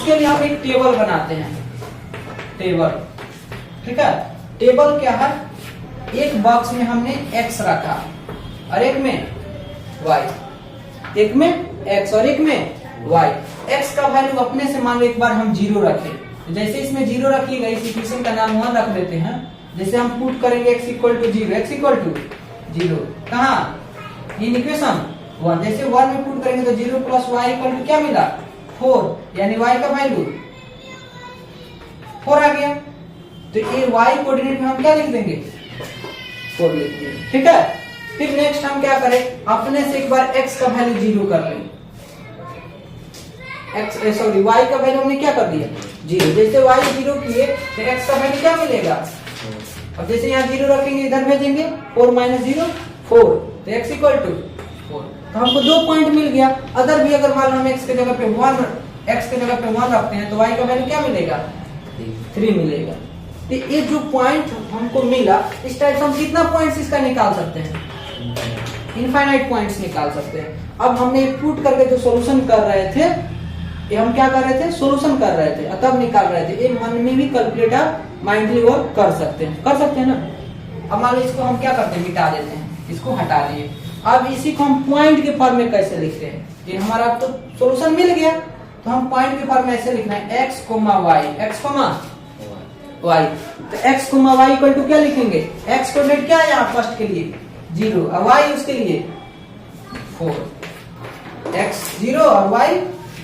उसके लिए हम एक टेबल बनाते हैं, टेबल। ठीक है, टेबल क्या है, एक बॉक्स में हमने x रखा और एक में y, एक में x और एक में y। x का वैल्यू अपने से मान लो एक बार हम 0 रखें, तो जैसे इसमें 0 रखिएगा इस इक्वेशन का नाम 1 रख देते हैं। जैसे हम पुट करेंगे x equal to 0, x equal to 0 कहाँ, इन इक्वेशन 1। जैसे 1 में पुट करेंगे तो 0 प्लस y इक्वल टू क्या मिला, 4, यानी y का वैल्यू 4 आ गया। तो ये y कोऑर्डिनेट में हम क्या लिख देंगे, 4 लिख देंगे। ठीक है, फिर नेक्स्ट हम क्या करें, अपने से एक बार x का वैल्यू 0 कर लें, y का वैल्यू हमने क्या कर दिया 0। जैसे y 0 किए तो x का वैल्यू क्या मिलेगा, अब जैसे यहाँ 0 रखेंगे इधर भेजेंगे 4 माइनस 0 4, तो x इक्वल टू 4। तो हमको 2 पॉइंट मिल गया। अदर भी अगर मान लो हम x के जगह पे 1 रखते हैं तो y का वैल्यू क्या मिलेगा 3 मिलेगा। तो ये जो पॉइंट हमको मिला, इस टाइप से हम कितना पॉइंट्स इसका निकाल सकते हैं, इनफाइनाइट पॉइंट्स निकाल सकते हैं। अब हमने पुट करके जो सॉल्यूशन कर रहे थे, ये हम क्या कर रहे थे, सॉल्यूशन कर रहे थे, तब निकाल रहे थे। ये मन में भी कैलकुलेट आप माइंडली वर्क कर सकते हैं ना। अब मान लो इसको हम क्या करते हैं, मिटा देते हैं, इसको हटा दिए। अब इसी को हम पॉइंट के फॉर्म में कैसे लिखते हैं, ये हमारा अब तो सॉल्यूशन मिल गया, तो हम पॉइंट के फॉर्म में ऐसे लिखना है x, y, x, y। तो x, y इक्वल टू क्या लिखेंगे, x कोऑर्डिनेट क्या है यहाँ फर्स्ट के लिए 0 और y उसके लिए 4, x 0 और y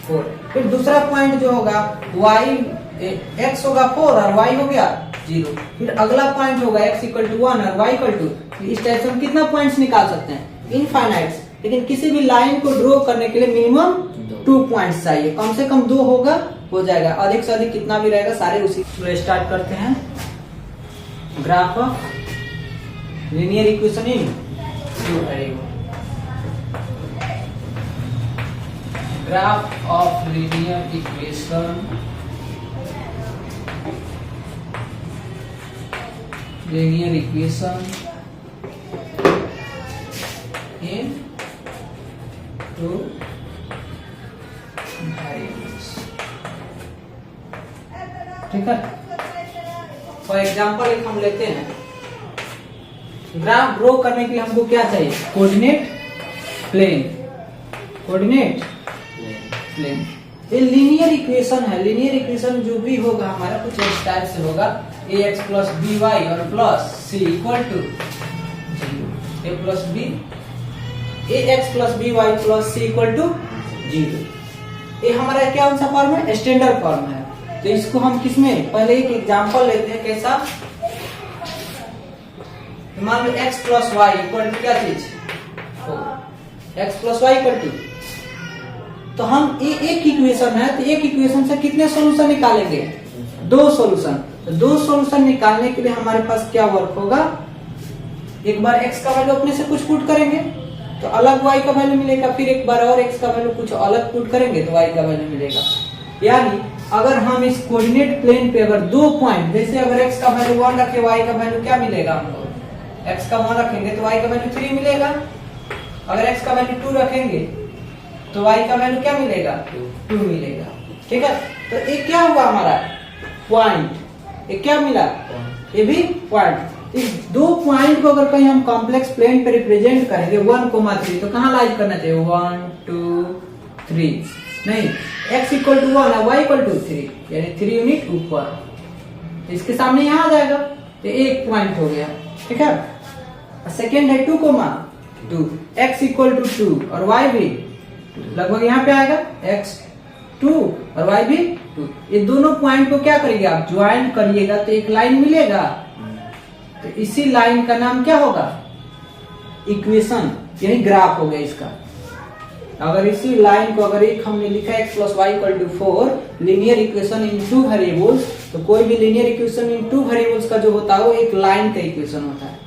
4। फिर दूसरा पॉइंट जो होगा x होगा 4 और y हो गया 0। फिर अगला पॉइंट होगा x इक्वल टू 1 और y इक्वल टू। इस टाइप से हम कितना पॉइंट्स निकाल सकते हैं, इनफाइनाइट्स। लेकिन किसी भी लाइन को ड्रॉ करने के लिए मिनिमम 2 पॉइंट्स चाहिए, कम से कम 2 होगा, हो जाएगा। अधिक से अधिक कितना भी रहेगा सारे उसी। स्टार्ट करते हैं graph of linear equation in 2 variable. Graph of linear equation in 2 variables. ठीक है, फॉर एग्जाम्पल एक हम लेते हैं, ग्राफ ड्रॉ करने के लिए हमको क्या चाहिए, कोऑर्डिनेट प्लेन, कोऑर्डिनेट प्लेन। ये लीनियर इक्वेशन है, लीनियर इक्वेशन जो भी होगा हमारा कुछ इस टाइप से होगा, ax प्लस by और plus c equal to 0, a plus b, ax plus by plus c equal to 0। ये हमारा क्या सा फॉर्म है, स्टैंडर्ड फॉर्म है। तो इसको हम किसमें, पहले एक एग्जांपल लेते हैं, कैसा, मान लो x plus y equal to क्या चीज 4, x plus y equal to. तो हम एक इक्वेशन है, तो एक इक्वेशन से कितने सॉल्यूशन निकालेंगे, 2 सॉल्यूशन। तो 2 सॉल्यूशन निकालने के लिए हमारे पास क्या वर्क होगा, एक बार x का वैल्यू अपने से कुछ पुट करेंगे तो अलग y का वैल्यू मिलेगा, फिर एक बार और x का वैल्यू कुछ अलग पुट करेंगे तो y का वैल्यू मिलेगा। यानी अगर हम इस कोऑर्डिनेट प्लेन पे अगर 2 पॉइंट, जैसे अगर x का वैल्यू 1 रखे, y का वैल्यू क्या मिलेगा हमको, x का 1 रखेंगे तो y का वैल्यू 3 मिलेगा। अगर x का वैल्यू 2 रखेंगे तो y का वैल्यू क्या मिलेगा, 2 मिलेगा। ठीक है, तो ये क्या हुआ हमारा पॉइंट, ये क्या मिला, ये भी पॉइंट। इस 2 पॉइंट को अगर कहीं हम कॉम्प्लेक्स प्लेन पे रिप्रेजेंट करेंगे 1,3, तो कहाँ लाइज करना चाहिए, 1 2 3, नहीं, x इक्वल टू 1 और y इक्वल टू 3, यानी 3 यूनिट ऊपर, इसके सामने यहाँ आ जाएगा, तो एक पॉइंट हो गया। ठीक है, सेकेंड है 2,2, x इक्वल टू 2 और y भी लगभग यहाँ पे आएगा, x 2 और y भी 2। ये दोनों पॉइंट को क्या करिएगा आप, ज्वाइन करिएगा तो एक लाइन मिलेगा। तो इसी लाइन का नाम क्या होगा, इक्वेशन, यही ग्राफ हो गया इसका। अगर इसी लाइन को अगर एक हमने लिखा है x plus y equal to 4, linear equation in 2 variables, तो कोई भी लीनियर इक्वेशन इन 2 वेरिएबल्स का जो होता है वो एक लाइन का इक्वेशन होता है।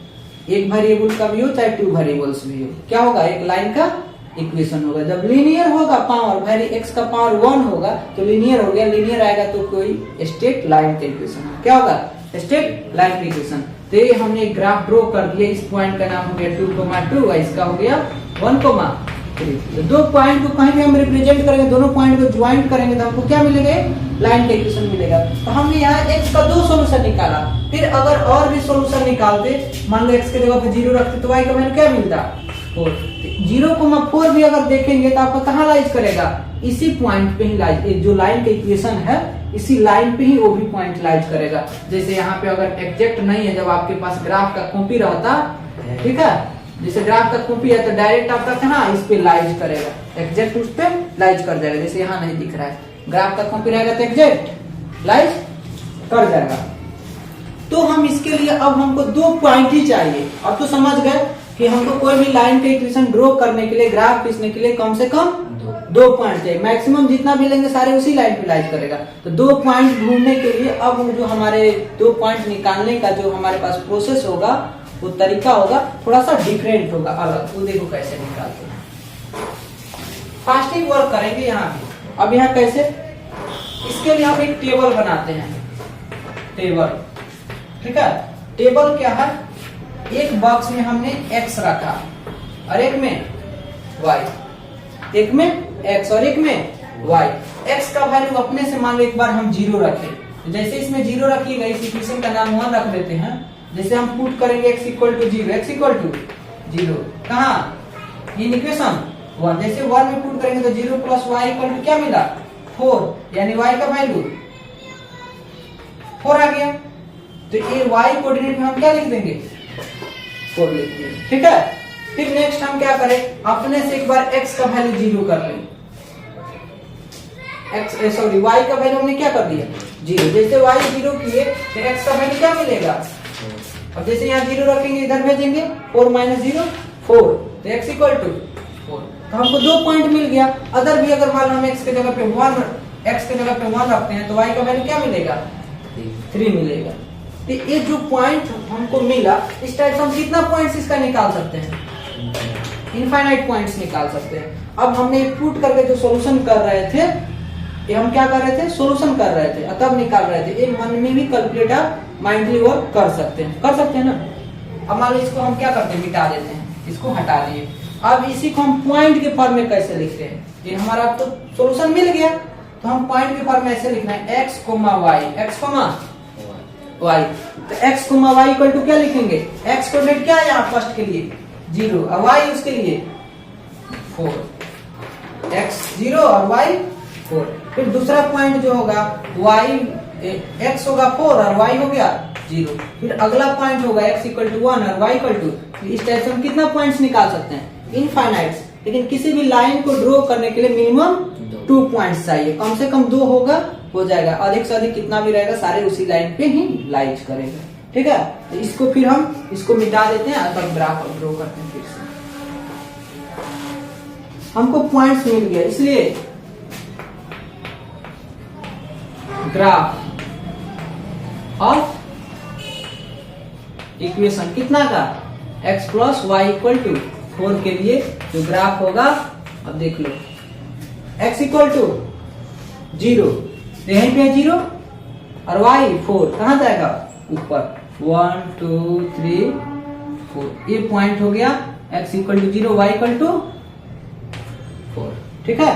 एक वेरिएबल का भी हो चाहे 2 वेरिएबल्स भी हो, क्या होगा, एक लाइन का इक्वेशन होगा। जब लीनियर होगा पावर, x का पावर 1 होगा तो लीनियर हो गया, लीनियर आएगा तो कोई स्ट्रेट लाइन का इक्वेशन, क्या होगा, स्ट्रेट लाइन का इक्वेशन। तो ये हमने ग्राफ ड्रॉ कर दिया, इस पॉइंट का नाम हो गया 2,2 और इसका हो गया 1,3। तो दो पॉइंट को कहीं भी हम रिप्रेजेंट करेंगे, दोनों पॉइंट को ज्वाइंट करेंगे तो हमको क्या मिलेगा, लाइन का इक्वेशन मिलेगा। तो हमने यहाँ x का 2 सॉल्यूशन निकाला। फिर अगर और भी सॉल्यूशन निकालते, मान लो x के जगह पे 0 रखते तो y का वैल्यू क्या मिलता, 4। 0,4 भी अगर देखेंगे तो आपको कहाँ लाइज करेगा, इसी पॉइंट पे ही लाइज, जो लाइन का इक्वेशन है इसी लाइन पे ही वो भी पॉइंट लाइज करेगा। जैसे यहाँ पे अगर एग्जैक्ट नहीं है, जब आपके पास ग्राफ का कॉपी रहता, ठीक है, जैसे ग्राफ का कॉपी है तो डायरेक्ट आपका कहाँ इस पे लाइज करेगा, एग्जैक्ट उस पे लाइज कर जाएगा। जैसे यहाँ नहीं दिख रहा है, ग्राफ का कॉपी रहेगा तो एग्जैक्ट लाइज कर जाएगा। तो हम इसके लिए अब हमको 2 पॉइंट ही चाहिए। अब तो समझ गए कि हमको कोई भी लाइन का इक्वेशन ड्रॉ करने के लिए, ग्राफ खींचने के लिए कम से कम 2 पॉइंट चाहिए। मैक्सिमम जितना भी लेंगे सारे उसी लाइन पे लाइज करेगा। तो 2 पॉइंट ढूंढने के लिए अब जो हमारे 2 पॉइंट निकालने का जो हमारे पास प्रोसेस होगा, वो तरीका होगा थोड़ा सा डिफरेंट होगा, अलग। वो देखो कैसे निकालते हैं। फास्टिंग वर्क करेंगे यहाँ भी। अब यहाँ कैसे, इसके लिए हम एक टेबल बनाते हैं, टेबल, ठीक है। टेबल क्या है, एक बॉक्स में हमने x रखा और एक में y, एक में x और एक में y। x का वैल्यू अपने से मान लो एक बार हम 0 रखें, तो जैसे इसमें 0 रखिएगा, इस इक्वेशन का नाम 1 रख देते हैं। जैसे हम पुट करेंगे x equal to 0, x equal to 0 कहाँ, इन इक्वेशन 1। जैसे 1 में पुट करेंगे तो 0 प्लस y इक्वल टू क्या मिला, 4, यानी y का वैल्यू 4 आ गया। तो ये y कोऑर्डिनेट में हम क्या लिख देंगे, 4 लिख देंगे, ठीक है। फिर नेक्स्ट हम क्या करें, अपने से एक बार x का वैल्यू 0 कर लें, y का वैल्यू हमने क्या कर दिया, 0। जैसे y 0 किए तो x का वैल्यू क्या मिलेगा, अब जैसे यहाँ 0 रखेंगे, इधर भेजेंगे 4 माइनस 0 4, तो x इक्वल टू 4। तो हमको 2 पॉइंट मिल गया। अदर भी अगर मान लो हम x के जगह पे 1 रखते हैं तो y का वैल्यू क्या मिलेगा, 3 मिलेगा। तो ये जो पॉइंट हमको मिला, इस टाइप से हम कितना पॉइंट्स इसका निकाल सकते हैं, इनफाइनाइट पॉइंट्स निकाल सकते हैं। अब हमने पुट करके जो सॉल्यूशन कर रहे थे, ये हम क्या कर रहे थे, सॉल्यूशन कर रहे थे, तब निकाल रहे थे। ये मन में भी कैलकुलेट आप माइंडली वर्क कर सकते हैं ना। अब मान लो इसको हम क्या करते हैं, मिटा देते हैं, इसको हटा दिए। अब इसी को हम पॉइंट के फॉर्म में कैसे लिखते हैं, ये हमारा तो सॉल्यूशन मिल गया, तो हम पॉइंट के फॉर्म में ऐसे लिखना है, x, y, x, y। तो x, y इक्वल टू क्या लिखेंगे, x कोऑर्डिनेट क्या है यहाँ फर्स्ट के लिए 0 और y उसके लिए 4, x 0 और y 4। फिर दूसरा पॉइंट जो होगा x होगा 4 और y हो गया 0। फिर अगला पॉइंट होगा x इक्वल टू 1 और y इक्वल टू। इस टाइप से हम कितना पॉइंट्स निकाल सकते हैं, इनफाइनाइट। लेकिन किसी भी लाइन को ड्रॉ करने के लिए मिनिमम 2 पॉइंट्स चाहिए, कम से कम 2 होगा, हो जाएगा। अधिक से अधिक कितना भी रहेगा, सारे उसी लाइन पे ही लाइज करेगा, ठीक है। तो इसको फिर हम इसको मिटा देते हैं, तब ग्राफ ड्रॉ करते हैं। फिर से हमको पॉइंट्स मिल गया, इसलिए ग्राफ ऑफ इक्वेशन कितना का, x plus y equal to 4 के लिए जो ग्राफ होगा, अब देख लो, x इक्वल टू 0, यहीं पे 0 और y 4 कहां जाएगा, ऊपर 1 2 3 4। ये पॉइंट हो गया x equal to 0, y equal to 4, ठीक है।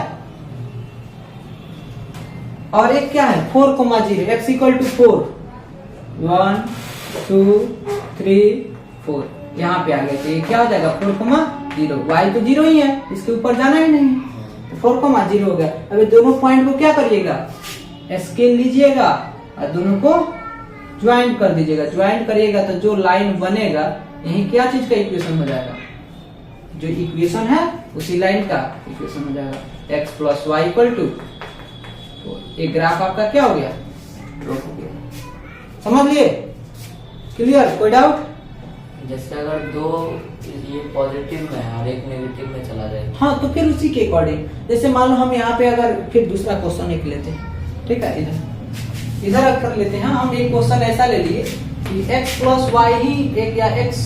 और एक क्या है 4,0, x इक्वल टू 4, 1 2 3 4, यहाँ पे आ गया। तो ये क्या हो जाएगा 4,0, y तो 0 ही है, इसके ऊपर जाना ही नहीं, 4,0 हो गया। अभी दोनों पॉइंट को क्या करिएगा, स्केल लीजिएगा और दोनों को ज्वाइंट कर दीजिएगा। ज्वाइंट करिएगा तो जो लाइन बनेगा, यही क्या चीज का इक्वेशन हो जाएगा, जो इक्वेशन है उसी लाइन का इक्वेशन हो जाएगा, x plus y equal to. एक ग्राफ आपका क्या हो गया, ड्रॉ हो गया। समझ लिए, क्लियर, कोई डाउट? जैसे अगर 2 ये पॉजिटिव में है और एक नेगेटिव में चला जाए, हाँ, तो फिर उसी के अकॉर्डिंग, जैसे मान लो हम यहाँ पे अगर फिर दूसरा क्वेश्चन एक लेते हैं, ठीक है, इधर कर लेते हैं। हम एक क्वेश्चन ऐसा ले लिए कि x प्लस वाई ही एक, या x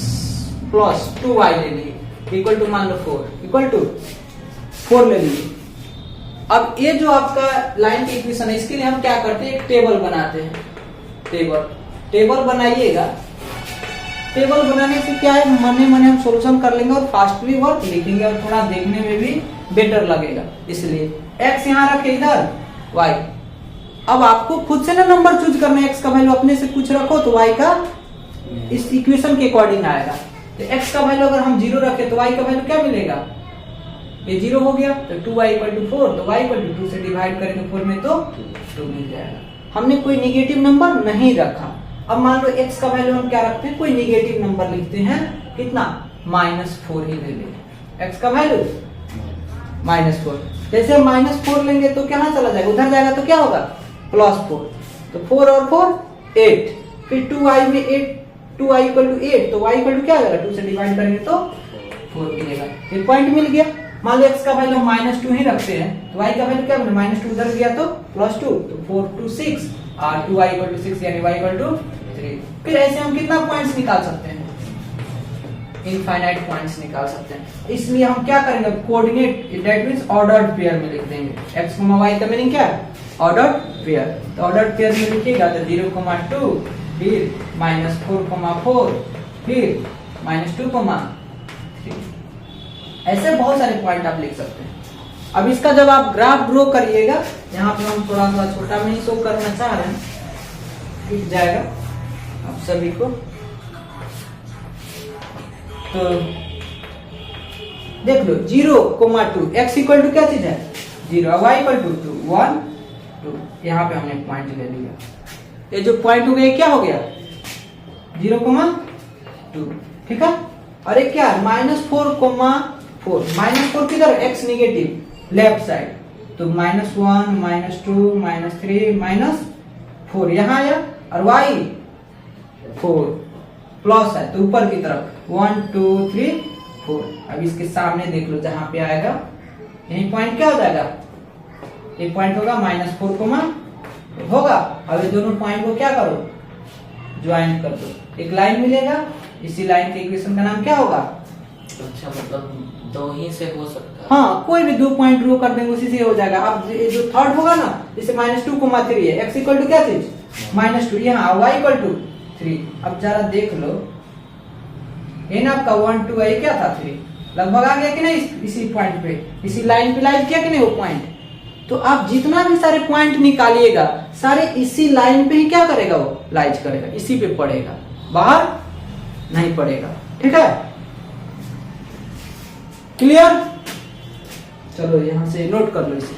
प्लस 2y ले लिए इक्वल टू मान लो 4, इक्वल टू 4 ले लिए। अब ये जो आपका लाइन की इक्वेशन है, इसके लिए हम क्या करते हैं, एक टेबल बनाते हैं। टेबल बनाइएगा, टेबल बनाने से क्या है, मने मने हम सॉल्यूशन कर लेंगे और फास्ट भी वर्क लिखेंगे और थोड़ा देखने में भी बेटर लगेगा। इसलिए x यहाँ रखे इधर, y। अब आपको खुद से ना नंबर चूज करना है, x का वैल्यू अपने से कुछ रखो तो y का इस इक्वेशन के अकॉर्डिंग आएगा। तो x का वैल्यू अगर हम 0 रखे तो y का वैल्यू क्या मिलेगा, ये 0 हो गया। तो 2y = 4, तो y = 2 से डिवाइड करेंगे 4 में तो 2 मिल जाएगा। हमने कोई निगेटिव नंबर नहीं रखा। अब मान लो x का वैल्यू हम क्या रखते हैं, कोई निगेटिव नंबर लिखते हैं, कितना, -4 ही ले लेंगे। x का वैल्यू -4, जैसे हम -4 लेंगे तो कहां चला जाएगा, उधर जाएगा तो क्या होगा, +4। तो 4 और 4 8, फिर 2i में 8, 2i = 8, तो y = क्या आएगा, 2 से डिवाइड करेंगे तो 4 मिलेगा। ये पॉइंट मिल गया। मान लो x का वैल्यू हम -2 ही रखते हैं, तो y का वैल्यू क्या बने, -2 उधर गया तो +2, तो 4 2 6 और 2i = 6 यानी y = 3। फिर ऐसे हम कितना पॉइंट्स निकाल सकते हैं, इनफाइनाइट पॉइंट्स निकाल सकते हैं। इसलिए हम क्या करेंगे, coordinate that means ordered pair में लिख देंगे। x, y का मीनिंग क्या है, ऑर्डर्ड पेयर। तो ऑर्डर्ड पेयर में लिखिएगा तो 0, 2, फिर -4, 4, फिर -2, 3। ऐसे बहुत सारे पॉइंट आप लिख सकते हैं। अब इसका जब आप ग्राफ ड्रॉ करिएगा, यहाँ पे हम थोड़ा सा छोटा में ही शो करना चाह रहे हैं, दिख जाएगा आप सभी को। तो देख लो 0, 2, x = क्या चीज है, 0, y = 2, 1, 2। यहाँ पे हमने पॉइंट ले लिया। ये जो पॉइंट हो गया क्या हो गया, 0, 2, ठीक है। और एक क्या, -4, 4, -4 किधर, x निगेटिव लेफ्ट साइड, तो -1, -2, -3, -4 यहाँ आया, और y 4 प्लस है तो ऊपर की तरफ 1 2 3 4। अब इसके सामने देख लो जहां पे आएगा, यही पॉइंट क्या हो जाएगा, एक पॉइंट होगा -4, होगा। अब ये दोनों पॉइंट को क्या करो, ज्वाइन कर दो, एक लाइन मिलेगा। इसी लाइन के इक्वेशन का नाम क्या होगा, अच्छा मतलब 2 ही से हो सकता है, हाँ कोई भी 2 पॉइंट ड्रॉ कर देंगे उसी से हो जाएगा। अब जो थर्ड होगा ना, जैसे -2, 3 है, x = क्या चीज, -2, यहाँ y = 3। अब जरा देख लो, ये ना आपका 1 2 है, क्या था 3, लगभग आ गया कि नहीं, इसी पॉइंट पे, इसी लाइन पे लाइज किया कि नहीं वो पॉइंट। तो आप जितना भी सारे पॉइंट निकालिएगा, सारे इसी लाइन पे ही क्या करेगा, वो लाइज करेगा, इसी पे पड़ेगा, बाहर नहीं पड़ेगा, ठीक है। क्लियर, चलो यहां से नोट कर लो इसे।